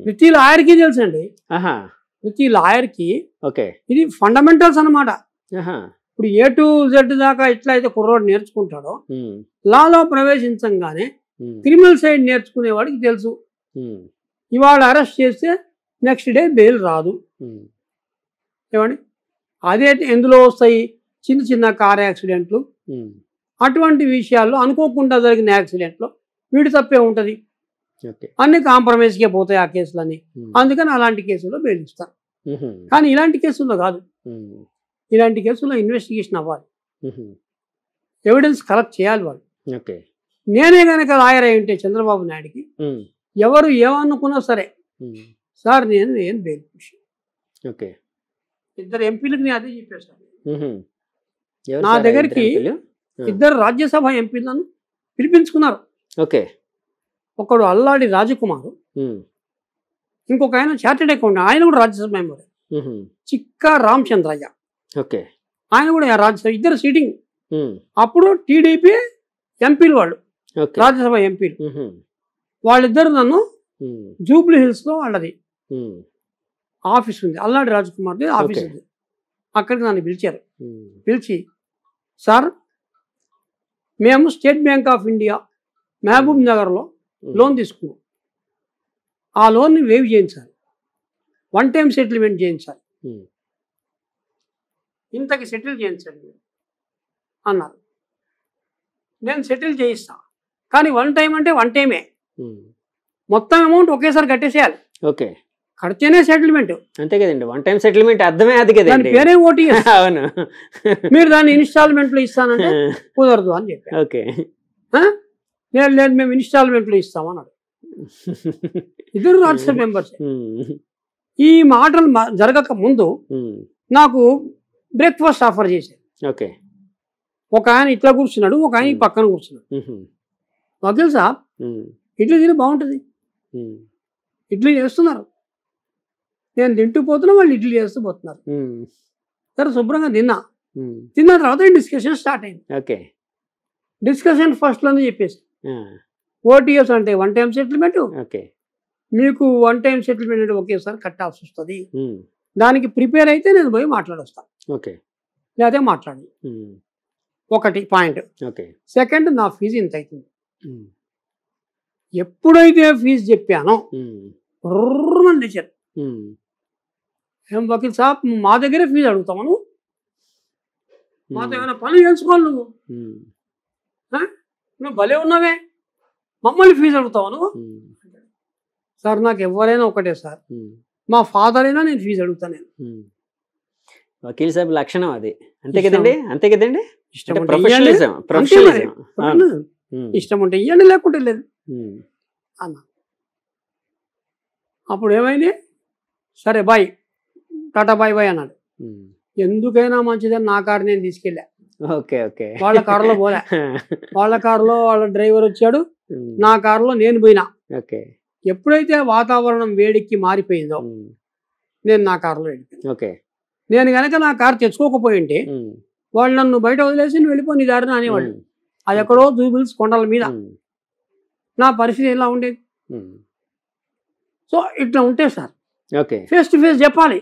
ప్రతి లాయర్కి తెలుసండి. ప్రతి లాయర్కి ఇది ఫండమెంటల్స్ అన్నమాట. ఇప్పుడు A to Z దాకా ఎట్లా అయితే కుర్రోడు నేర్చుకుంటాడో లాలో ప్రవేశించంగానే క్రిమినల్ సైడ్ నేర్చుకునేవాడికి తెలుసు. ఇవాళ అరెస్ట్ చేస్తే నెక్స్ట్ డే బెయిల్ రాదు. ఏమండి అదే ఎందులో వస్తాయి? చిన్న చిన్న కార్ యాక్సిడెంట్లు, అటువంటి విషయాల్లో అనుకోకుండా జరిగిన యాక్సిడెంట్లో వీడి తప్పే ఉంటుంది. అన్ని కాంప్రమైజ్కే పోతాయి ఆ కేసులన్నీ. అందుకని అలాంటి కేసుల్లో బెయిల్ ఇస్తారు. కానీ ఇలాంటి కేసుల్లో కాదు. ఇలాంటి కేసుల్లో ఇన్వెస్టిగేషన్ అవ్వాలి, ఎవిడెన్స్ కలెక్ట్ చేయాలి వాళ్ళు. నేనే కనుక లాయర్ అయి ఉంటే చంద్రబాబు నాయుడికి ఎవరు ఏమనుకున్నా సరే, సార్ నేను బెయిల్ పుష్. ఇద్దరు ఎంపీలకు నేను అదే చెప్పేస్తాను. నా దగ్గరికి ఇద్దరు రాజ్యసభ ఎంపీలను పిలిపించుకున్నారు. ఒకడు అల్లాడి రాజకుమారు, ఇంకొక ఆయన చార్టెడ్ అకౌంటెంట్, ఆయన కూడా రాజ్యసభ మెంబర్. చిక్కా రామచంద్రయ్య, ఆయన కూడా రాజ్యసభ. ఇద్దరు సీటింగ్. అప్పుడు టీడీపీ ఎంపీలు వాళ్ళు, రాజ్యసభ ఎంపీలు. వాళ్ళిద్దరు నన్ను జూబ్లీ హిల్స్ లో వాళ్ళది ఆఫీస్ ఉంది, అల్లాడి రాజకుమార్ది ఆఫీస్ ఉంది, అక్కడికి నన్ను పిలిచారు. పిలిచి, సార్ మేము స్టేట్ బ్యాంక్ ఆఫ్ ఇండియా మహబూబ్ నగర్లో లోన్ తీసుకున్నాం, ఆ లోన్ని వేవ్ చేయించాలి, వన్ టైం సెటిల్మెంట్ చేయించాలి, ఇంతకి సెటిల్ చేయించండి అన్నారు. నేను సెటిల్ చేయిస్తా, కానీ వన్ టైం అంటే వన్ టైమే, మొత్తం అమౌంట్ ఒకేసారి కట్టేసేయాలి. కడితేనే సెటిల్మెంట్. అంతే కదండి, వన్ టైం సెటిల్మెంట్ అర్థమే అది కదా. దాని పేరే ఓటీఎస్. అవును, మీరు దాన్ని ఇన్స్టాల్మెంట్లో ఇస్తానంటే కుదరదు అని చెప్పారు. లేదు మేము ఇన్స్టాల్మెంట్లో ఇస్తామన్నాడు. ఇద్దరు రాజ్యసభ మెంబర్స్. ఈ మాటలు జరగక ముందు నాకు బ్రేక్ఫాస్ట్ ఆఫర్ చేశారు. ఒక ఆయన ఇట్లా కూర్చున్నాడు, ఒక ఆయన పక్కన కూర్చున్నాడు. వకీల్ సాబ్ ఇడ్లీ తిని బాగుంటుంది, ఇడ్లీ చేస్తున్నారు, నేను తింటూ పోతున్నా, వాళ్ళు ఇడ్లీ చేస్తూ పోతున్నారు. సరే శుభ్రంగా తిన్న తర్వాత డిస్కషన్ స్టార్ట్ అయింది. డిస్కషన్ ఫస్ట్లోనే చెప్పేసి, ఓటీఎస్ అంటే వన్ టైం సెటిల్మెంట్, మీకు వన్ టైం సెటిల్మెంట్ అంటే ఒకేసారి కట్టాల్సి వస్తుంది, దానికి ప్రిపేర్ అయితే నేను పోయి మాట్లాడొస్తాను, లేదా మాట్లాడి. ఒకటి పాయింట్. సెకండ్, నా ఫీజు ఇంత అవుతుంది. ఎప్పుడైతే ఫీజు చెప్పానో రమ్మని లేచారు. ఏం వకీల్ సాబ్ మా దగ్గరే ఫీజు అడుగుతావు, మాతో ఏమైనా పనులు చేయించుకోవాలి, నువ్వు భలే ఉన్నావే, మమ్మల్ని ఫీజు అడుగుతావు నువ్వు. సార్ నాకు ఎవరైనా ఒకటే సార్, మా ఫాదర్ అయినా నేను ఫీజు అడుగుతాను. వకీల్ సాబ్ లక్షణం అది. అంతే కదండి, అంతే కదండి. ఇష్టం ఉంటే ఇవ్వండి, లేకుంటే లేదు అన్న. అప్పుడు ఏమైంది, సరే బాయ్, టాటా బాయ్ బాయ్ అన్నాడు. ఎందుకైనా మంచిదని నా కారు నేను తీసుకెళ్ళా. వాళ్ళ కారులో పోలే, వాళ్ళ కారులో వాళ్ళ డ్రైవర్ వచ్చాడు, నా కారులో నేను పోయినా. ఎప్పుడైతే వాతావరణం వేడికి మారిపోయిందో నేను నా కారులో వెళ్ళిపోయాను. నేను కనుక నా కారు తెచ్చుకోకపోయి ఉంటే వాళ్ళు నన్ను బయట వదిలేసి నువ్వు వెళ్ళిపో నీ దారిని అనేవాళ్ళు. అది ఎక్కడో జూబిల్స్ కొండల మీద. నా పరిస్థితి ఎలా ఉండేది? సో ఇట్లా ఉంటే సార్ ఫేస్ టు ఫేస్ చెప్పాలి.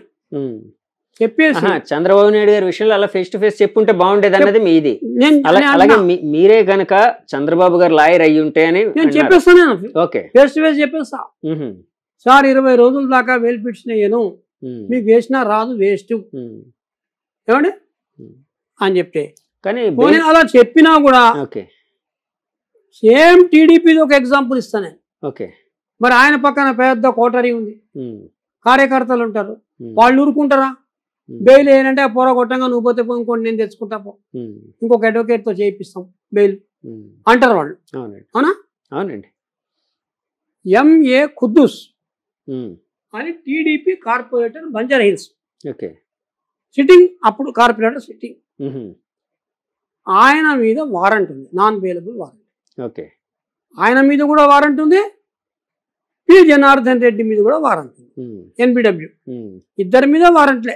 చెప్పేసి చంద్రబాబు నాయుడు గారి విషయంలో అలా ఫేస్ టు ఫేస్ చెప్పుంటే బాగుండేది అన్నది మీది. అలాగే మీరే గనక చంద్రబాబు గారు లాయర్ అయ్యి ఉంటే అని నేను చెప్పేస్తాను. ఫేస్ టు ఫేస్ చెప్పేస్తా, సార్ 20 రోజుల దాకా వేలు పిడిచినాను, మీకు వేసినా రాదు, వేస్ట్ ఏమండి అని చెప్తే. కానీ అలా చెప్పినా కూడా సేమ్ టీడీపీది ఒక ఎగ్జాంపుల్ ఇస్తాను. మరి ఆయన పక్కన పెద్ద కోటరీ ఉంది, కార్యకర్తలు ఉంటారు, వాళ్ళు ఊరుకుంటారా? బెయిల్ ఏంటంటే ఆ పొరగొట్టంగా నువ్వు పోతే ఇంకోటి నేను తెచ్చుకుంటా పో, ఇంకొక అడ్వకేట్తో చేయిస్తాం బెయిల్ అంటారు వాళ్ళు. అవునా? అవునండి. ఎంఏ ఖుద్దూస్ అని TDP corporator Banjara hills sitting, అప్పుడు కార్పొరేటర్ సిట్టింగ్, ఆయన మీద వారెంట్ ఉంది, నాన్ బెయిలబుల్ వారెంట్. ఆయన మీద కూడా వారెంట్ ఉంది, పి జనార్దన్ రెడ్డి మీద కూడా వారెంట్ ఉంది, ఎన్బిడబ్ల్యూ. ఇద్దరి మీద వారెంట్లే.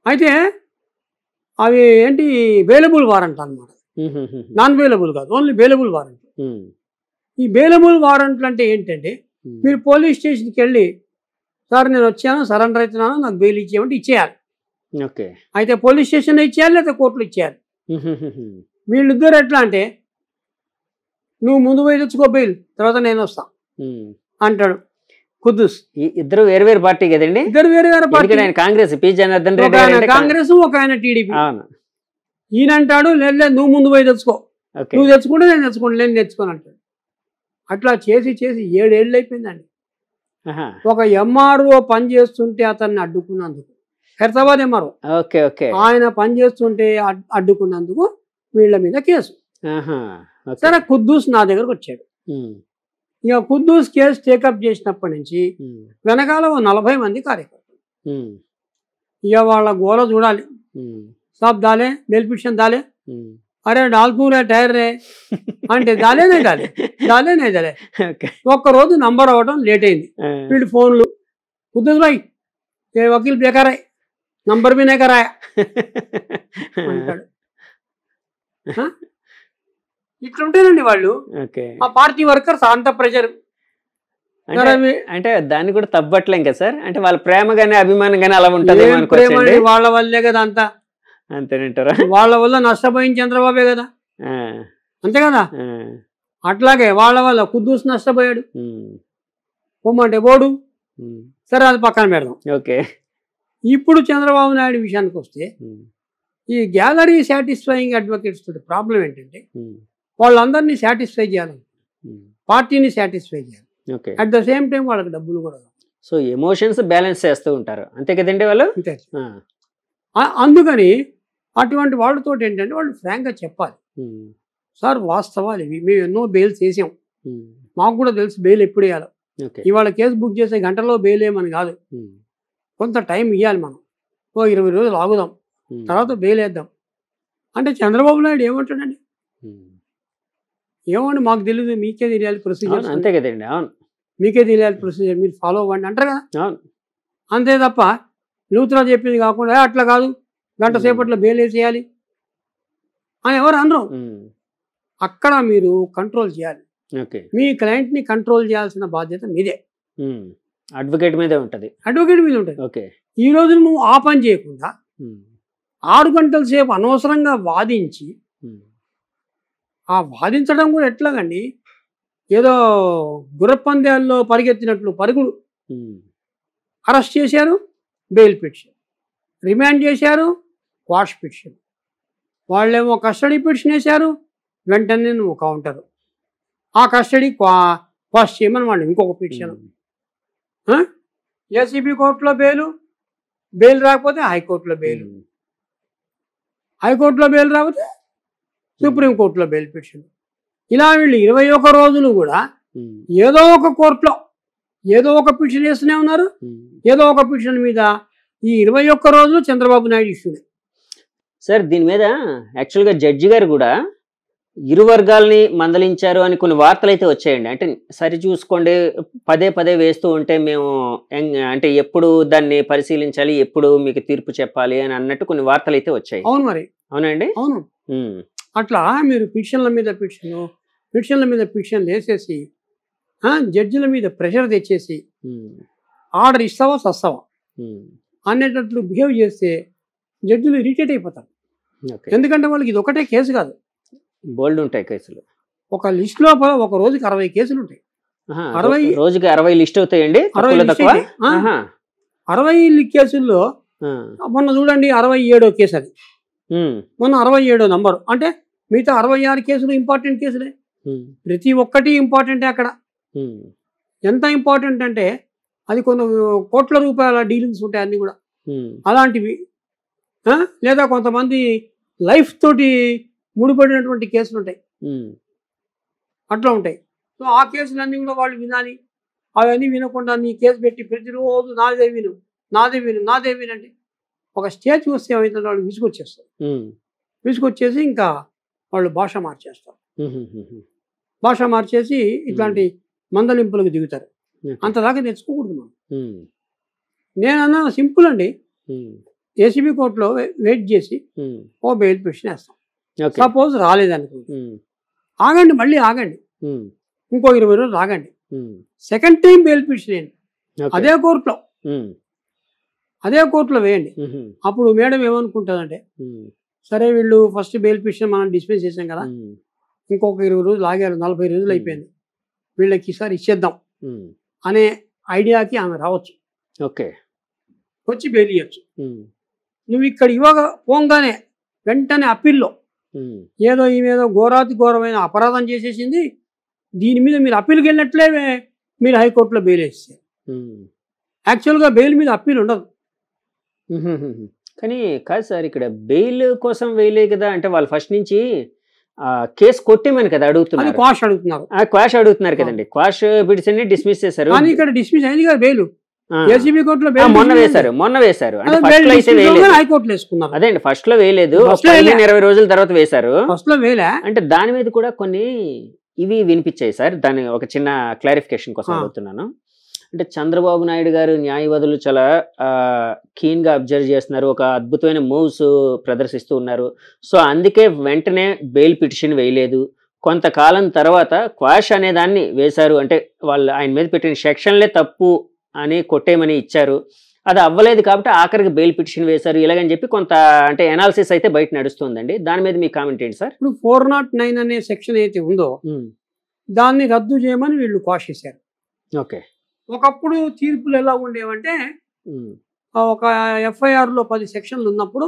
అయితే అవి ఏంటి, బెయిలబుల్ వారెంట్ అన్నమాట, నాన్ బెయిలబుల్ కాదు, ఓన్లీ బెయిలబుల్ వారెంట్. ఈ బెయిలబుల్ వారెంట్లు అంటే ఏంటంటే మీరు పోలీస్ స్టేషన్కి వెళ్ళి సార్ నేను వచ్చాను సరెండర్ అవుతున్నాను నాకు బెయిల్ ఇచ్చేయమంటే ఇచ్చేయాలి. ఓకే. అయితే పోలీస్ స్టేషన్లో ఇచ్చేయాలి లేదా కోర్టులో ఇచ్చేయాలి. వీళ్ళిద్దరు ఎట్లా అంటే నువ్వు ముందు పోయి తెచ్చుకో బెయిల్ తర్వాత నేను వస్తా అంటాడు ఖుద్దూస్. ఇద్దరు వేరు వేరు పార్టీ కదండి. ఇద్దరు వేరు వేరు పార్టీ. కాంగ్రెస్ పి జనార్దన్ రెడ్డి కాంగ్రెస్ ఒక ఆయన టీడీపీ. ఈయన అంటాడు లేదు నువ్వు ముందు పోయి తెచ్చుకో నువ్వు తెచ్చుకుంటే నేను తెచ్చుకోండి నేను తెచ్చుకోని అంటాడు. అట్లా చేసి చేసి 7 ఏళ్ళు అయిపోయిందండి. ఒక ఎంఆర్ఓ పని చేస్తుంటే అతన్ని అడ్డుకున్నందుకు హైదరాబాద్ ఎంఆర్ఓ ఆయన పని చేస్తుంటే అడ్డుకున్నందుకు వీళ్ళ మీద కేసు. సరే ఖుద్దూస్ నా దగ్గరకు వచ్చాడు. ఇక ఖుద్దూస్ కేసు టేకప్ చేసినప్పటి నుంచి వెనకాల 40 మంది కార్యకర్తలు. ఇక వాళ్ళ గోల చూడాలి. సాబ్ దాలే బెయిల్ పిటిషన్ దాలే అరే డాల్పూర్ టైర్ రే అంటే దాలేనే దాలే దాలేనే దాలే. ఒక్కరోజు నంబర్ అవ్వడం లేట్ అయింది. వీళ్ళు ఫోన్లు ఖుద్దూస్ భాయ్ ఏ వకీల్ బేకారాయ్ నంబర్ भी नहीं कराया అంటాడు. ఇట్లుంటేనండి వాళ్ళు ఆ పార్టీ వర్కర్స్ అంత ప్రెషర్. అంటే దాన్ని కూడా తప్పట్లేం కదా సార్. అంటే వాళ్ళ ప్రేమ గానీ అభిమానం గానీ అలా ఉంటుంది. వాళ్ళ వల్లే కదా అంతా. అంతేనంటారా? వాళ్ళ వల్ల నష్టపోయిన చంద్రబాబే కదా. అంతే కదా. అట్లాగే వాళ్ళ వల్ల ఖుద్దూస్ నష్టపోయాడు. పొమ్మంటే పోడు. సరే అది పక్కన పెడదాం. ఓకే. ఇప్పుడు చంద్రబాబు నాయుడు విషయానికి వస్తే ఈ గ్యాలరీ సాటిస్ఫైయింగ్ అడ్వకేట్స్ తోటి ప్రాబ్లం ఏంటంటే వాళ్ళందరినీ సాటిస్ఫై చేయాలి, పార్టీని సాటిస్ఫై చేయాలి, అట్ ద సేమ్ టైం వాళ్ళకి డబ్బులు కూడా. సో ఎమోషన్స్ బ్యాలెన్స్ చేస్తూ ఉంటారు అంతే కదండి వాళ్ళు. అంతే. అందుకని అటువంటి వాళ్ళతో ఏంటంటే వాళ్ళు ఫ్రాంక్గా చెప్పాలి, సార్ వాస్తవాలు ఇవి, మేము ఎన్నో బెయిల్స్ వేసాం, మాకు కూడా తెలుసు బెయిల్ ఎప్పుడు వేయాలో. ఇవాళ కేసు బుక్ చేసే గంటలో బెయిల్ ఏమని కాదు, కొంత టైం ఇవ్వాలి మనం, ఓ 20 రోజులు ఆగుదాం తర్వాత బెయిల్ వేద్దాం అంటే చంద్రబాబు నాయుడు ఏమంటాడండి, ఏమండి మాకు తెలియదు మీకే తెలియాలి ప్రొసీజర్. అంతే కదండి. అవును, మీకే తెలియాలి ప్రొసీజర్, మీరు ఫాలో అవ్వండి అంటారు కదా. అంతే తప్ప లూత్రా చెప్పింది కాకుండా అట్లా కాదు గంట సేపట్లో బెయిల్ వేసేయాలి అని ఎవరు అనరు. అక్కడ మీరు కంట్రోల్ చేయాలి, మీ క్లయింట్ని కంట్రోల్ చేయాల్సిన బాధ్యత మీదే, అడ్వకేట్ మీదే ఉంటుంది. అడ్వకేట్ మీద ఉంటుంది. ఈ రోజు నువ్వు ఆ పని చేయకుండా 6 గంటల సేపు అనవసరంగా వాదించి, ఆ వాదించడం కూడా ఎట్లాగండి ఏదో గుర్రపందాల్లో పరిగెత్తినట్లు పరుగులు. అరెస్ట్ చేశారు, బెయిల్ పిటిషన్, రిమాండ్ చేశారు, క్వాష్ పిటిషన్, వాళ్ళేమో కస్టడీ పిటిషన్ వేశారు, వెంటనే నువ్వు కౌంటరు, ఆ కస్టడీ క్వాష్ చేయమని వాళ్ళు ఇంకొక పిటిషన్, ఏసీబీ కోర్టులో బెయిల్ రాకపోతే హైకోర్టులో బెయిల్, హైకోర్టులో బెయిల్ రాకపోతే సుప్రీంకోర్టులో బెయిల్ పిటిషన్. ఇలా వీళ్ళు 21 రోజులు కూడా ఏదో ఒక కోర్టులో ఏదో ఒక పిటిషన్ వేస్తూనే ఉన్నారు. ఏదో ఒక పిటిషన్ మీద ఈ 21 రోజులు చంద్రబాబు నాయుడు ఇష్యూనే. సార్ దీని మీద యాక్చువల్గా జడ్జి గారు కూడా ఇరు వర్గాల్ని మందలించారు అని కొన్ని వార్తలు అయితే వచ్చాయండి. అంటే సరి చూసుకోండి, పదే వేస్తూ ఉంటే మేము అంటే ఎప్పుడు దాన్ని పరిశీలించాలి, ఎప్పుడు మీకు తీర్పు చెప్పాలి అని అన్నట్టు కొన్ని వార్తలు అయితే వచ్చాయి. అవును మరి. అవునండి. అవును. అట్లా మీరు పిటిషన్ల మీద పిటిషన్లు వేసేసి జడ్జిల మీద ప్రెషర్ తెచ్చేసి ఆర్డర్ ఇస్తావా సస్తావా అనేటట్లు బిహేవ్ చేస్తే జడ్జిలు ఇరిటేట్ అయిపోతారు. ఎందుకంటే వాళ్ళకి ఇది ఒకటే కేసు కాదు, బోల్డ్ ఉంటాయి కేసులు. ఒక లిస్ట్ లోపల ఒక రోజుకి 60 కేసులు ఉంటాయి. 60 లిస్ట్ అవుతాయండి. 60 కేసుల్లో మొన్న చూడండి 67వ కేసు అది, మొన్న 67వ నంబరు. అంటే మిగతా 66 కేసులు ఇంపార్టెంట్ కేసులే, ప్రతి ఒక్కటి ఇంపార్టెంటే. అక్కడ ఎంత ఇంపార్టెంట్ అంటే అది కొన్ని కోట్ల రూపాయల డీలింగ్స్ ఉంటాయి అన్ని కూడా అలాంటివి. లేదా కొంతమంది లైఫ్ తోటి ముడిపడినటువంటి కేసులు ఉంటాయి, అట్లా ఉంటాయి. సో ఆ కేసులన్నీ కూడా వాళ్ళు వినాలి. అవన్నీ వినకుండా నీ కేసు పెట్టి ప్రతిరోజు నాదే విను అంటే ఒక స్టేజ్ వస్తే ఏమైతే వాళ్ళు విసుకొచ్చేసి ఇంకా వాళ్ళు భాష మార్చేసి ఇట్లాంటి మందలింపులకు దిగుతారు. అంతదాకా తెచ్చుకోకూడదు మనం. నేనన్నా సింపుల్ అండి, ఏసీబీ కోర్టులో వెయిట్ చేసి ఓ బెయిల్ పిటిషన్ వేస్తాం. సపోజ్ రాలేదనుకో, ఆగండి, మళ్ళీ ఆగండి, ఇంకో 20 రోజులు ఆగండి, సెకండ్ టైం బెయిల్ పిటిషన్ వేయండి, అదే కోర్టులో వేయండి. అప్పుడు మేడం ఏమనుకుంటుందంటే, సరే వీళ్ళు ఫస్ట్ బెయిల్ పిటిషన్ మనం డిస్మిస్ చేసాం కదా, ఇంకొక 20 రోజులు ఆగారు, 40 రోజులు అయిపోయింది, వీళ్ళకి ఈసారి ఇచ్చేద్దాం అనే ఐడియాకి ఆమె రావచ్చు. వచ్చి బెయిల్ ఇవ్వచ్చు. నువ్వు ఇక్కడ పోగానే వెంటనే అప్పీల్లో ఏదో ఈమెదో ఘోరాతి ఘోరమైన అపరాధం చేసేసింది, దీని మీద మీరు అప్పీల్కి వెళ్ళినట్లే మీరు హైకోర్టులో బెయిల్ వేసేసారు. యాక్చువల్గా బెయిల్ మీద అప్పీల్ ఉండదు. కానీ కాదు సార్, ఇక్కడ బెయిల్ కోసం వేయలే కదా, అంటే వాళ్ళు ఫస్ట్ నుంచి కేసు కొట్టేమని కదా అడుగుతున్నారు, క్వాష్ అడుగుతున్నారు కదండి. క్వాష్ పిటిషన్ డిస్మిస్ చేశారు, కానీ ఇక్కడ డిస్మిస్ అయింది కదా బెయిల్. ఏసీబీ కోర్టులో మొన్న వేశారు అంటే ఫస్ట్ లో అయితే వేయలేదు, హైకోర్టులో వేసుకున్నారు. అదే అండి, ఫస్ట్ లో వేయలేదు, 20 రోజుల తర్వాత వేశారు. ఫస్ట్ లో వేయలే అంటే దాని మీద కూడా కొన్ని ఇవి వినిపించాయి సార్. దాని ఒక చిన్న క్లారిఫికేషన్ కోసం అడుగుతున్నాను. అంటే చంద్రబాబు నాయుడు గారు న్యాయవాదులు చాలా కీన్ గా అబ్జర్వ్ చేస్తున్నారు, ఒక అద్భుతమైన మూవ్స్ ప్రదర్శిస్తూ ఉన్నారు. సో అందుకే వెంటనే బెయిల్ పిటిషన్ వేయలేదు, కొంతకాలం తర్వాత క్వాష్ అనే దాన్ని వేశారు. అంటే వాళ్ళు ఆయన మీద పెట్టిన సెక్షన్లే తప్పు అని కొట్టేయమని ఇచ్చారు, అది అవ్వలేదు కాబట్టి ఆఖరికి బెయిల్ పిటిషన్ వేశారు, ఇలాగని చెప్పి కొంత అంటే ఎనాలిసిస్ అయితే బయట నడుస్తుందండి. దాని మీద మీ కామెంట్ ఏంటి సార్? ఇప్పుడు 409 అనే సెక్షన్ అయితే ఉందో దాన్ని రద్దు చేయమని వీళ్ళు క్వాష్ చేశారు. ఒకప్పుడు తీర్పులు ఎలా ఉండేవంటే, ఒక ఎఫ్ఐఆర్లో 10 సెక్షన్లు ఉన్నప్పుడు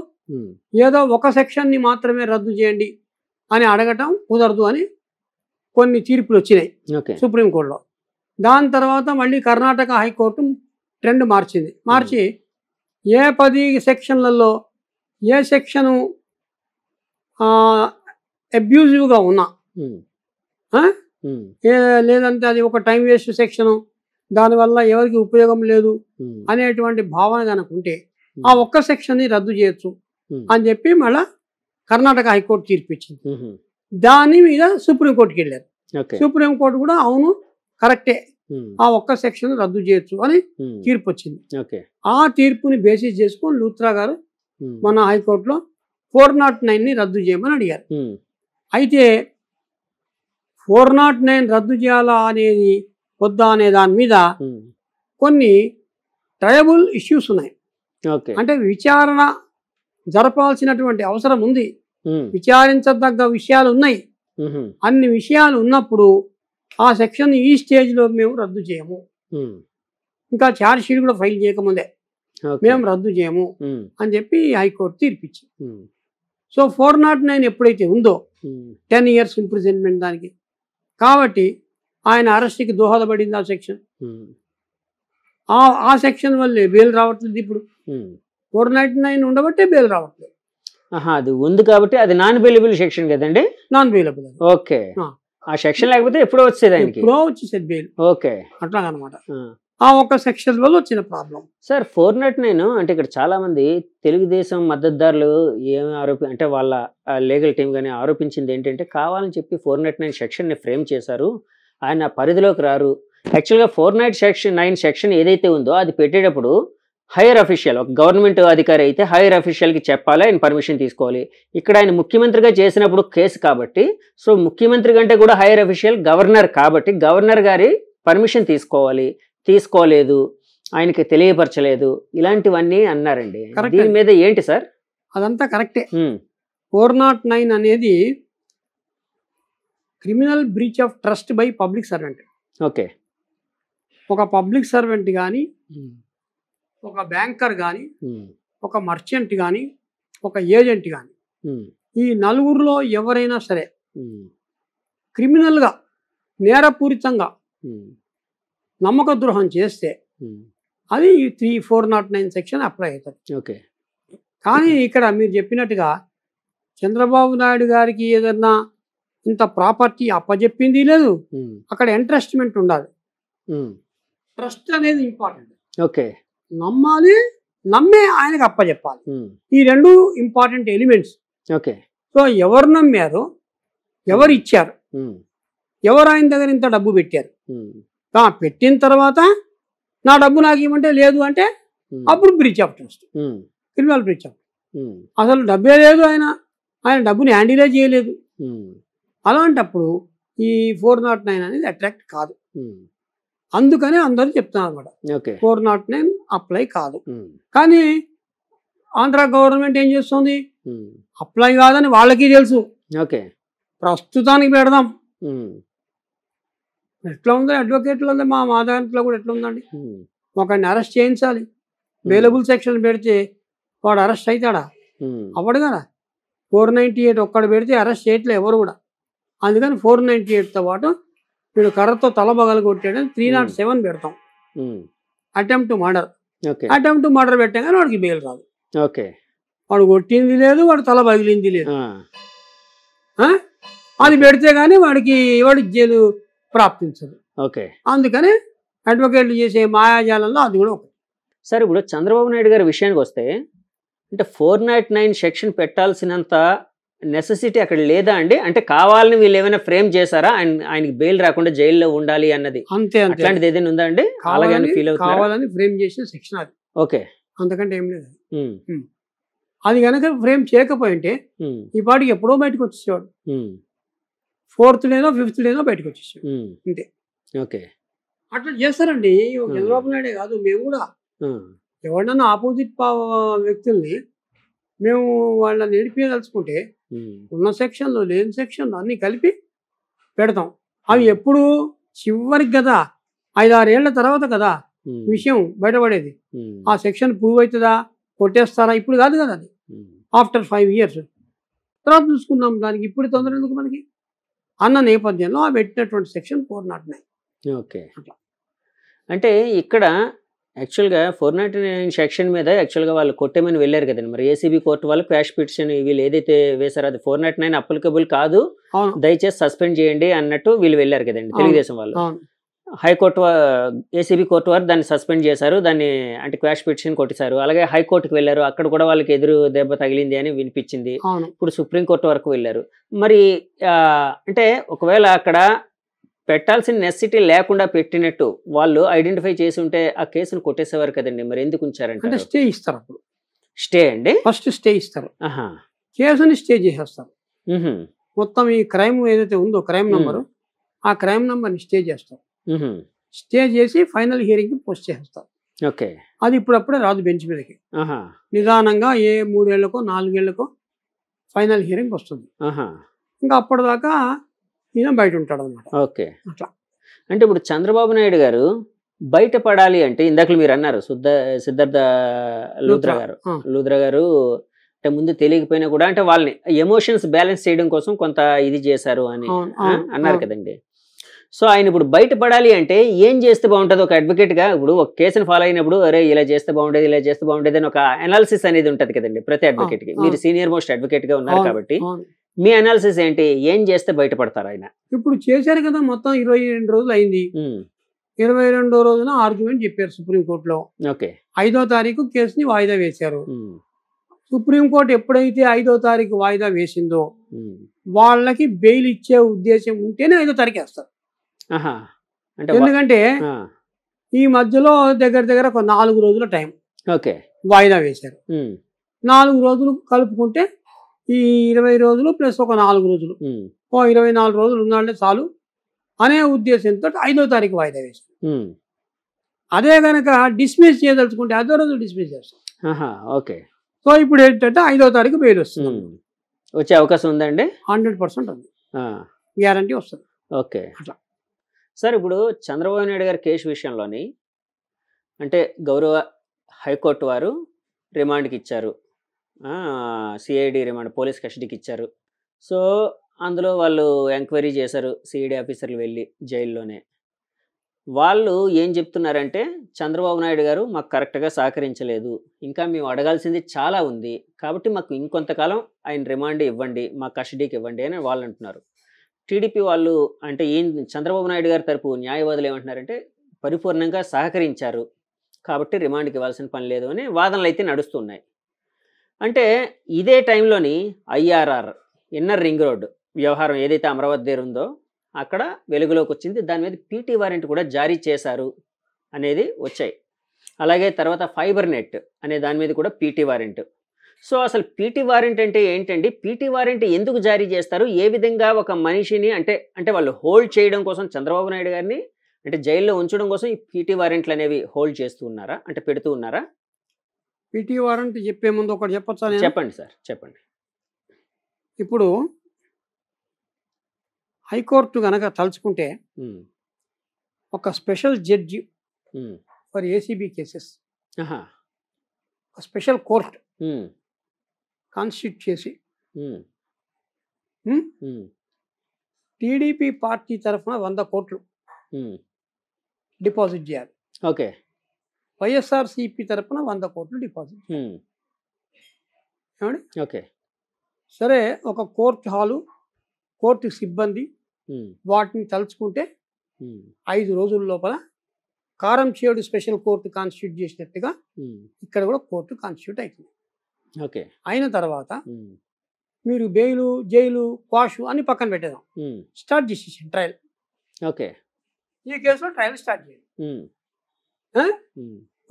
ఏదో ఒక సెక్షన్ని మాత్రమే రద్దు చేయండి అని అడగటం కుదరదు అని కొన్ని తీర్పులు వచ్చినాయి సుప్రీంకోర్టులో. దాని తర్వాత మళ్ళీ కర్ణాటక హైకోర్టు ట్రెండ్ మార్చి ఏ 10 సెక్షన్లలో ఏ సెక్షను అబ్యూజివ్గా ఉన్నా, లేదంటే అది ఒక టైం వేస్ట్ సెక్షను, దానివల్ల ఎవరికి ఉపయోగం లేదు అనేటువంటి భావన కనుక ఉంటే ఆ ఒక్క సెక్షన్ని రద్దు చేయొచ్చు అని చెప్పి మళ్ళా కర్ణాటక హైకోర్టు తీర్పు ఇచ్చింది. దాని మీద సుప్రీంకోర్టుకి వెళ్ళారు. సుప్రీంకోర్టు కూడా అవును కరెక్టే, ఆ ఒక్క సెక్షన్ రద్దు చేయొచ్చు అని తీర్పు వచ్చింది. ఆ తీర్పుని బేసిస్ చేసుకొని లూత్రా గారు మన హైకోర్టులో 409ని రద్దు చేయమని అడిగారు. అయితే 409 రద్దు చేయాలా అనేది వద్దా అనే దాని మీద కొన్ని ట్రయబుల్ ఇష్యూస్ ఉన్నాయి. అంటే విచారణ జరపాల్సినటువంటి అవసరం ఉంది, విచారించదగ్గ విషయాలు ఉన్నాయి. అన్ని విషయాలు ఉన్నప్పుడు ఆ సెక్షన్ ఈ స్టేజ్లో మేము రద్దు చేయము, ఇంకా ఛార్జ్ షీట్ కూడా ఫైల్ చేయకముందే మేము రద్దు చేయము అని చెప్పి హైకోర్టు తీర్పిచ్చింది. సో 409 ఎప్పుడైతే ఉందో 10 years ఇంప్రిజన్మెంట్ దానికి, కాబట్టి ఆయన అరెస్ట్కి దోహదపడింది ఆ సెక్షన్. ఆ సెక్షన్ వల్లే బెయిల్ రావట్లేదు. ఇప్పుడు 499 ఉండబట్టే బెయిల్ రావట్లేదు. అది ఉంది కాబట్టి అది నాన్ బెయిలబుల్ సెక్షన్ కదండి. Non bailable. ఓకే, ఆ సెక్షన్ లేకపోతే ఎప్పుడో వచ్చేది ఆయనకి, ఎప్పుడో వచ్చేసేది బెయిల్. ఓకే, అట్లాగనమాట. ఆ ఒక్క సెక్షన్ వల్ల వచ్చిన ప్రాబ్లం. సార్ 409 అంటే ఇక్కడ చాలా మంది తెలుగుదేశం మద్దతుదారులు ఏమి అంటే వాళ్ళ లీగల్ టీం కానీ ఆరోపించింది ఏంటంటే, కావాలని చెప్పి 409 సెక్షన్ని ఫ్రేమ్ చేశారు, ఆయన పరిధిలోకి రారు. యాక్చువల్గా 409 సెక్షన్ ఏదైతే ఉందో అది పెట్టేటప్పుడు హైయర్ అఫీషియల్, ఒక గవర్నమెంట్ అధికారి అయితే హైయర్ అఫీషియల్కి చెప్పాలి, ఆయన పర్మిషన్ తీసుకోవాలి. ఇక్కడ ఆయన ముఖ్యమంత్రిగా చేసినప్పుడు కేసు కాబట్టి, సో ముఖ్యమంత్రి కంటే కూడా హైయర్ అఫీషియల్ గవర్నర్ కాబట్టి గవర్నర్ గారి పర్మిషన్ తీసుకోవాలి, తీసుకోలేదు, ఆయనకి తెలియపరచలేదు, ఇలాంటివన్నీ అన్నారండి. దీని మీద ఏంటి సార్? అదంతా కరెక్టే. 409 అనేది criminal breach of trust by public servant. Okay, ఒక పబ్లిక్ సర్వెంట్ కానీ, ఒక బ్యాంకర్ కానీ, ఒక మర్చెంట్ కానీ, ఒక ఏజెంట్ కానీ, ఈ నలుగురిలో ఎవరైనా సరే క్రిమినల్గా నేరపూరితంగా నమ్మక ద్రోహం చేస్తే అది 409 సెక్షన్ అప్లై అవుతుంది. ఓకే, కానీ ఇక్కడ మీరు చెప్పినట్టుగా చంద్రబాబు నాయుడు గారికి ఏదన్నా ఇంత ప్రాపర్టీ అప్పజెప్పింది లేదు, అక్కడ ఎంట్రస్ట్మెంట్ ఉండాలి. ట్రస్ట్ అనేది ఇంపార్టెంట్. ఓకే, నమ్మాలి, నమ్మే ఆయనకు అప్పజెప్పాలి. ఈ రెండు ఇంపార్టెంట్ ఎలిమెంట్స్. ఓకే, సో ఎవరు నమ్మారు, ఎవరు ఇచ్చారు, ఎవరు ఆయన దగ్గర ఇంత డబ్బు పెట్టారు, పెట్టిన తర్వాత నా డబ్బు నాకు ఇవ్వమంటే లేదు అంటే అప్పుడు breach of trust, criminal breach of. అసలు డబ్బే లేదు, ఆయన డబ్బుని హ్యాండిలే చేయలేదు. అలాంటప్పుడు ఈ 409 అనేది అట్రాక్ట్ కాదు. అందుకని అందరూ చెప్తున్నారు అనమాట. ఓకే 409 అప్లై కాదు. కానీ ఆంధ్ర గవర్నమెంట్ ఏం చేస్తుంది, అప్లై కాదని వాళ్ళకి తెలుసు. ఓకే ప్రస్తుతానికి పెడదాం. ఎట్లా ఉంది అడ్వకేట్లో మా దాంట్లో కూడా ఎట్లా ఉందండి, ఒకరిని అరెస్ట్ చేయించాలి, బెయిలబుల్ సెక్షన్ పెడితే వాడు అరెస్ట్ అవుతాడా? అవ్వడు కదా. 498 ఒక్కడు పెడితే అరెస్ట్ చేయట్లే ఎవరు కూడా. అందుకని 498తో పాటు వీడు కర్రతో తల బగలు కొట్టాడని 307 పెడతాం. Attempt to murder. Attempt to murder పెట్టాం కానీ వాడికి బెయిల్ రాదు. ఓకే వాడు కొట్టింది లేదు, వాడు తల పగిలింది లేదు. అది పెడితే కానీ వాడికి జైలు ప్రాప్తించదు. ఓకే అందుకని అడ్వకేట్లు చేసే మాయాజాలంలో అది కూడా ఒకటి. సార్ ఇప్పుడు చంద్రబాబు నాయుడు గారి విషయానికి వస్తే అంటే 409 సెక్షన్ పెట్టాల్సినంత నెసెసిటీ అక్కడ లేదా అండి? అంటే కావాలని వీళ్ళు ఏమైనా ఫ్రేమ్ చేశారా ఆయనకి బెయిల్ రాకుండా జైల్లో ఉండాలి అన్నది? అంతే అంతే. అట్లాంటిది ఏదైనా ఉందా అండి? కావాలని ఫ్రేమ్ చేసిన సెక్షన్ అది. ఓకే అంతకంటే ఏం లేదు. అది కనుక ఫ్రేమ్ చేయకపోయింటే ఈ పాటికి ఎప్పుడో బయటకు వచ్చేవాడు. 4th డేనో 5th డేనో బయటకు వచ్చేసాడు అంతే. ఓకే అట్లా చేస్తారండి. చంద్రబాబు నాయుడే కాదు, మేము కూడా ఎవరినన్నా ఆపోజిట్ వ్యక్తుల్ని మేము వాళ్ళని నడిపేదలుచుకుంటే ఉన్న సెక్షన్లు లేని సెక్షన్లు అన్నీ కలిపి పెడతాం. అవి ఎప్పుడు చివరికి కదా 5-6 ఏళ్ల తర్వాత కదా విషయం బయటపడేది. ఆ సెక్షన్ ప్రూవ్ అవుతుందా, కొట్టేస్తారా, ఇప్పుడు కాదు కదా, అది ఆఫ్టర్ 5 years తర్వాత చూసుకుందాం. దానికి ఇప్పుడు తొందర ఎందుకు మనకి అన్న నేపథ్యంలో ఆ పెట్టినటువంటి సెక్షన్ 409. ఓకే అంటే ఇక్కడ యాక్చువల్గా 499 సెక్షన్ మీద యాక్చువల్గా వాళ్ళు కొట్టేమని వెళ్ళారు కదండి. మరి ఏసీబీ కోర్టు వాళ్ళు క్వాష్ పిటిషన్ వీళ్ళు ఏదైతే వేశారో అది 499 అప్లికబుల్ కాదు, దయచేసి సస్పెండ్ చేయండి అన్నట్టు వీళ్ళు వెళ్ళారు కదండి తెలుగుదేశం వాళ్ళు. హైకోర్టు ఏసీబీ కోర్టు వారు దాన్ని సస్పెండ్ చేశారు, దాన్ని అంటే క్వాష్ పిటిషన్ కొట్టేశారు. అలాగే హైకోర్టుకు వెళ్ళారు, అక్కడ కూడా వాళ్ళకి ఎదురు దెబ్బ తగిలింది అని వినిపించింది. ఇప్పుడు సుప్రీంకోర్టు వరకు వెళ్ళారు. మరి అంటే ఒకవేళ అక్కడ పెట్టాల్సిన నెసెసిటీ లేకుండా పెట్టినట్టు వాళ్ళు ఐడెంటిఫై చేసి ఉంటే ఆ కేసును కొట్టేసేవారు కదండి. మరి ఎందుకు ఉంచారంటే స్టే ఇస్తారు. అప్పుడు స్టే అండి, ఫస్ట్ స్టే ఇస్తారు, కేసుని స్టే చేసేస్తారు. మొత్తం ఈ క్రైమ్ ఏదైతే ఉందో క్రైమ్ నెంబరు, ఆ క్రైమ్ నెంబర్ని స్టే చేస్తారు. స్టే చేసి ఫైనల్ హియరింగ్ పోస్ట్ చేస్తారు. ఓకే అది ఇప్పుడప్పుడే రాదు బెంచ్ మీదకి. నిదానంగా 3 ఏళ్లకో 4 ఏళ్లకో ఫైనల్ హియరింగ్ వస్తుంది. ఇంకా అప్పటిదాకా ఈయన బయట ఉంటాడు అనమాట. ఓకే అట్లా అంటే ఇప్పుడు చంద్రబాబు నాయుడు గారు బయటపడాలి అంటే ఇందాక మీరు అన్నారు సిద్ధార్థ లూథ్రా గారు అంటే ముందు తెలియకపోయినా కూడా అంటే వాళ్ళని ఎమోషన్స్ బ్యాలెన్స్ చేయడం కోసం కొంత ఇది చేశారు అని అన్నారు కదండి. సో ఆయన ఇప్పుడు బయటపడాలి అంటే ఏం చేస్తే బాగుంటుంది? ఒక అడ్వకేట్గా ఇప్పుడు ఒక కేసును ఫాలో అయినప్పుడు అరే ఇలా చేస్తే బాగుండేది, ఇలా చేస్తే బాగుండేది అని ఒక అనాలిసిస్ అనేది ఉంటుంది కదండి ప్రతి అడ్వకేట్కి. మీరు సీనియర్ మోస్ట్ అడ్వకేట్గా ఉన్నారు కాబట్టి మీ అనాలిసిస్ ఏంటి? ఏం చేస్తే బయటపడతారు ఆయన? ఇప్పుడు చేశారు కదా, మొత్తం 22 రోజులు అయింది. 22వ రోజున ఆర్గ్యుమెంట్ చెప్పారు సుప్రీంకోర్టులో. ఓకే 5వ తారీఖు కేసుని వాయిదా వేశారు. సుప్రీంకోర్టు ఎప్పుడైతే 5వ తారీఖు వాయిదా వేసిందో వాళ్ళకి బెయిల్ ఇచ్చే ఉద్దేశం ఉంటేనే 5వ తారీఖు వేస్తారు. ఎందుకంటే ఈ మధ్యలో దగ్గర ఒక 4 రోజుల టైం వాయిదా వేశారు. 4 రోజులు కలుపుకుంటే ఈ 20 రోజులు ప్లస్ ఒక 4 రోజులు, 24 రోజులు ఉన్నాడే చాలు అనే ఉద్దేశంతో 5వ తారీఖు వాయిదా వేశారు. అదే కనుక డిస్మిస్ చేయదలుచుకుంటే 5వ రోజు డిస్మిస్ చేస్తాం. ఓకే సో ఇప్పుడు ఏంటంటే 5వ తారీఖు బెయిల్ వస్తుంది. వచ్చే అవకాశం ఉందండి? 100% ఉంది, గ్యారంటీ వస్తుంది. ఓకే అట్లా సార్. ఇప్పుడు చంద్రబాబు నాయుడు గారి కేసు విషయంలోని అంటే గౌరవ హైకోర్టు వారు రిమాండ్కి ఇచ్చారు, సిఐడి రిమాండ్ పోలీస్ కస్టడీకి ఇచ్చారు. సో అందులో వాళ్ళు ఎంక్వైరీ చేశారు సిఐడి ఆఫీసర్లు వెళ్ళి జైల్లోనే. వాళ్ళు ఏం చెప్తున్నారంటే చంద్రబాబు నాయుడు గారు మాకు కరెక్ట్గా సహకరించలేదు, ఇంకా మేము అడగాల్సింది చాలా ఉంది, కాబట్టి మాకు ఇంకొంతకాలం ఆయన రిమాండ్ ఇవ్వండి, మా కస్టడీకి ఇవ్వండి అని వాళ్ళు అంటున్నారు. టీడీపీ వాళ్ళు అంటే చంద్రబాబు నాయుడు గారి తరపు న్యాయవాదులు ఏమంటున్నారంటే పరిపూర్ణంగా సహకరించారు కాబట్టి రిమాండ్కి ఇవ్వాల్సిన పని లేదు అని వాదనలు అయితే నడుస్తున్నాయి. అంటే ఇదే టైంలోని IRR ఇన్నర్ రింగ్ రోడ్ వ్యవహారం ఏదైతే అమరావతి దగ్గర ఉందో అక్కడ వెలుగులోకి వచ్చింది. దాని మీద పీటీ వారెంట్ కూడా జారీ చేశారు అనేది వచ్చాయి. అలాగే తర్వాత ఫైబర్ నెట్ అనే దాని మీద కూడా పీటీ వారెంట్. సో అసలు పీటీ వారెంట్ అంటే ఏంటండి? పీటీ వారెంట్ ఎందుకు జారీ చేస్తారు? ఏ విధంగా ఒక మనిషిని అంటే వాళ్ళు హోల్డ్ చేయడం కోసం చంద్రబాబు నాయుడు గారిని అంటే జైల్లో ఉంచడం కోసం ఈ పీటీ వారెంట్లు అనేవి హోల్డ్ చేస్తూ ఉన్నారా, అంటే పెడుతూ ఉన్నారా? పీటీ వారెంట్ చెప్పే ముందు ఒకటి చెప్పొచ్చా నేను? చెప్పండి సార్, చెప్పండి. ఇప్పుడు హైకోర్టు గనక తలుచుకుంటే ఒక special judge for ACB cases, ఒక స్పెషల్ కోర్ట్ కాన్స్టిట్యూట్ చేసి టీడీపీ పార్టీ తరఫున 100 కోట్లు డిపాజిట్ చేయాలి. ఓకే. వైఎస్ఆర్సీపీ తరఫున 100 కోట్లు డిపాజిట్ ఏమండి? ఓకే. సరే, ఒక కోర్టు హాలు, కోర్టు సిబ్బంది వాటిని తలుచుకుంటే 5 రోజుల లోపల కారంచేడు స్పెషల్ కోర్టు కాన్స్టిట్యూట్ చేసినట్టుగా ఇక్కడ కూడా కోర్టు కాన్స్టిట్యూట్ అవుతుంది. ఓకే. అయిన తర్వాత మీరు బెయిలు, జైలు, క్వాషు అని పక్కన పెట్టేదాం. స్టార్ట్ చేసేసి ట్రయల్. ఓకే. ఈ కేసులో ట్రయల్ స్టార్ట్ చేయండి.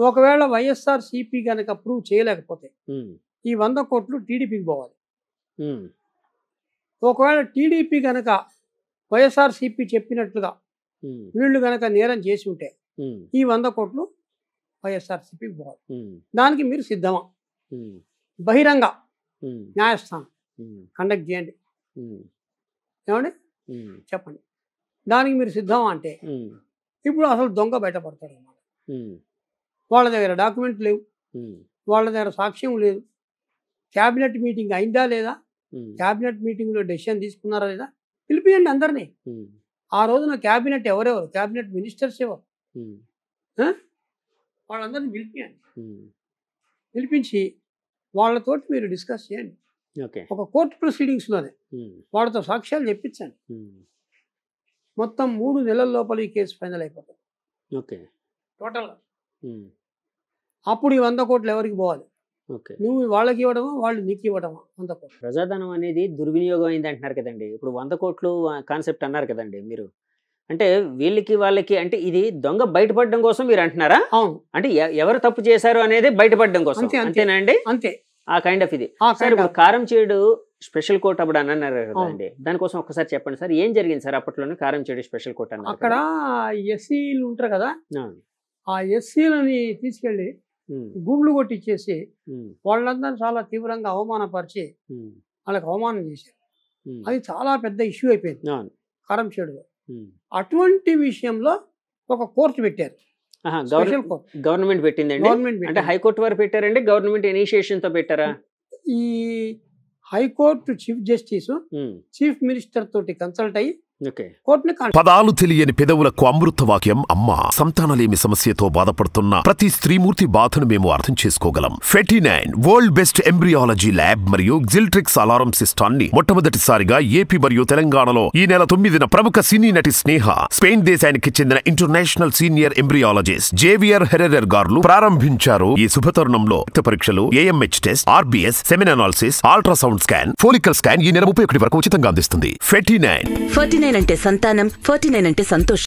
ఒకవేళ వైఎస్ఆర్సీపీ కనుక ప్రూవ్ చేయలేకపోతే ఈ 100 కోట్లు టీడీపీకి పోవాలి. ఒకవేళ టీడీపీ కనుక వైఎస్ఆర్సీపీ చెప్పినట్లుగా వీళ్ళు కనుక నేరం చేసి ఉంటే ఈ 100 కోట్లు వైఎస్ఆర్సీపీకి పోవాలి. దానికి మీరు సిద్ధమా? బహిరంగ న్యాయస్థానం కండక్ట్ చేయండి. ఏమండి? చెప్పండి, దానికి మీరు సిద్ధమా అంటే ఇప్పుడు అసలు దొంగ బయటపడతాడు అన్నమాట. వాళ్ళ దగ్గర డాక్యుమెంట్ లేవు, వాళ్ళ దగ్గర సాక్ష్యం లేదు. క్యాబినెట్ మీటింగ్ అయిందా లేదా, క్యాబినెట్ మీటింగ్లో డెసిషన్ తీసుకున్నారా లేదా, పిలిపియండి అందరినీ. ఆ రోజున క్యాబినెట్ ఎవరెవరు, క్యాబినెట్ మినిస్టర్స్ ఎవరు, వాళ్ళందరినీ పిలిపియండి. పిలిపించి వాళ్ళతోటి మీరు డిస్కస్ చేయండి. ఒక కోర్టు ప్రొసీడింగ్స్లోనే వాళ్ళతో సాక్ష్యాలు చెప్పించండి. మొత్తం 3 నెలల లోపల ఈ కేసు ఫైనల్ అయిపోతుంది. ఓకే. టోటల్గా అప్పుడు ఈ 100 కోట్లు ఎవరికి పోవాలి? ఓకే. నువ్వు వాళ్ళకి ఇవ్వడమా, వాళ్ళు నీకు ఇవ్వడమా? 100 కోట్లు ప్రజాధనం అనేది దుర్వినియోగం అయింది అంటున్నారు కదండి. ఇప్పుడు 100 కోట్లు కాన్సెప్ట్ అన్నారు కదండి మీరు. అంటే వీళ్ళకి వాళ్ళకి అంటే ఇది దొంగ బయటపడడం కోసం మీరు అంటున్నారా? అవును. అంటే ఎవరు తప్పు చేశారు అనేది బయటపడడం కోసం, అంతేనా అండి? అంతే. ఆ కైండ్ ఆఫ్ ఇది. సార్, ఇప్పుడు కారంచేడు స్పెషల్ కోర్ట్ అప్పుడు అన్నారు కదండి, దానికోసం ఒక్కసారి చెప్పండి సార్, ఏం జరిగింది సార్ అప్పట్లోనే కారంచేడు స్పెషల్ కోర్ట్ అన్నారు? అక్కడ ఎస్సీలు ఉంటారు కదా, ఆ ఎస్సీలని తీసుకెళ్ళి గుండ్లు కొట్టించేసి వాళ్ళందరూ చాలా తీవ్రంగా అవమానపరిచి వాళ్ళకి అవమానం చేశారు. అది చాలా పెద్ద ఇష్యూ అయిపోయింది కారంచేడులో. అటువంటి విషయంలో ఒక కోర్టు పెట్టారు. గవర్నమెంట్ పెట్టిందండి? గవర్నమెంట్ అంటే హైకోర్టు వారు పెట్టారండి, గవర్నమెంట్ ఇనిషియేషన్ తో పెట్టారా? ఈ high court chief justice chief minister తోటి కన్సల్ట్ అయ్యి పదాలు తెలియని పెదవులకు అమృత వాక్యం అమ్మ. సంతానలేమి సమస్యతో బాధపడుతున్న ప్రతి స్త్రీమూర్తి బాధను మేము అర్థం చేసుకోగలం. 49 వరల్డ్ బెస్ట్ ఎంబ్రియాలజీ ల్యాబ్ మరియు జిల్ట్రిక్స్ అలారం సిస్టాన్ని మొట్టమొదటిసారిగా ఏపీ మరియు తెలంగాణలో ఈ నెల 9న ప్రముఖ సినీ నటి స్నేహ, స్పెయిన్ దేశానికి చెందిన international senior embryologist Javier Herrera గారు ప్రారంభించారు. ఈ శుభతరుణంలో రక్త పరీక్షలు, AMH test, RBS, semen analysis, ultrasound scan, follicle scan ఈ నెల 31 వరకు ఉచితంగా అందిస్తుంది. 49 అంటే సంతానం, 49 అంటే సంతోషం.